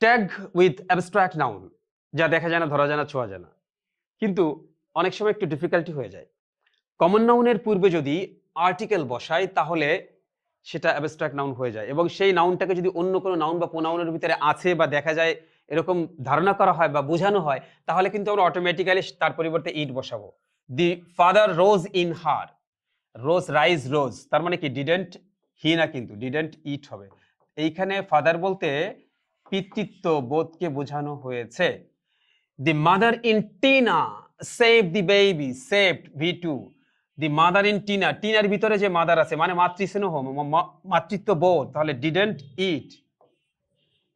Tag with abstract noun, যা দেখা যায় না, ধরা যায় না, ছোঁয়া যায় না, কিন্তু অনেক সময় একটু ডিফিকাল্টি হয়ে যায়। কমন নাউনের পূর্বে যদি আর্টিকেল বসাই তাহলে সেটা অ্যাবস্ট্রাক্ট নাউন হয়ে যায়, এবং সেই নাউনটাকে যদি অন্য কোনো নাউন বা প্রোনাউনের ভিতরে আছে বা দেখা যায় এরকম ধারণা করা হয় বা বোঝানো হয়, তাহলে কিন্তু আমরা অটোমেটিক্যালি তার পরিবর্তে ইট বসাবো। The father rose in her, rose rise rose, তার মানে কি ডিডেন্ট হি না, কিন্তু ডিডেন্ট ইট হবে। এইখানে ফাদার বলতে পিতৃত্ব বোধকে বোঝানো হয়েছে। The mother in Tina save the baby, saved ভি2। The mother in Tina, টিনার ভিতরে যে মাদার আছে মানে মাতৃস্নেহ, মাতৃত্ব বোধ, তাহলে ডিডেন্ট ইট।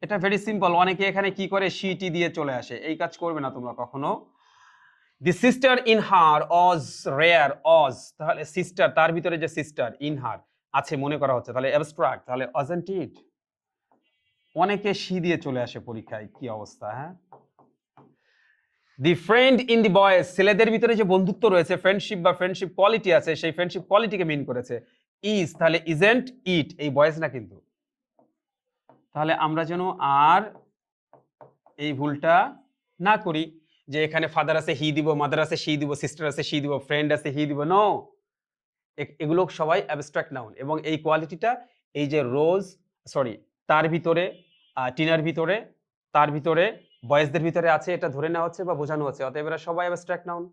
এটা ভেরি সিম্পল। অনেকে এখানে কি করে শিটি দিয়ে চলে আসে, এই কাজ করবে না তোমরা কখনো। দি sister in her Aja rare, অজ তাহলে সিস্টার, তার ভিতরে যে সিস্টার ইন হার আছে মনে করা হচ্ছে, তাহলে অ্যাবস্ট্রাক্ট, তাহলে অজেন্ট ইট। অনেকে শি দিয়ে চলে আসে পরীক্ষায়, কি অবস্থা, হ্যাঁ। দি ফ্রেন্ড ইন দি বয়েজ, ছেলেদের ভিতরে যে বন্ধুত্ব রয়েছে, ফ্রেন্ডশিপ বা ফ্রেন্ডশিপ কোয়ালিটি আছে, সেই ফ্রেন্ডশিপ কোয়ালিটিকে মিন করেছে। ইজ তাহলে ইজেন্ট ইট, এই বয়েজ না কিন্তু। তাহলে আমরা যেন আর এই ভুলটা না করি যে এখানে ফাদার আছে হি দিব, মাদার আছে শি দিব, সিস্টার আছে শি দিব, ফ্রেন্ড আছে হি দিব। নো, এগুলো সবাই অ্যাবস্ট্রাক্ট নাউন, এবং এই কোয়ালিটিটা এই যে রোজ, সরি, তার ভিতরে, টিনার ভিতরে, তার ভিতরে, বয়েজদের ভিতরে আছে, এটা ধরে নেওয়া হচ্ছে বা বোঝানো হচ্ছে। অতএব এরা সবাই অ্যাবস্ট্রাক্ট নাউন।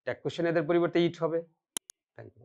ট্যাগ কোশ্চেন এদের পরিবর্তে ইট হবে। Thank you.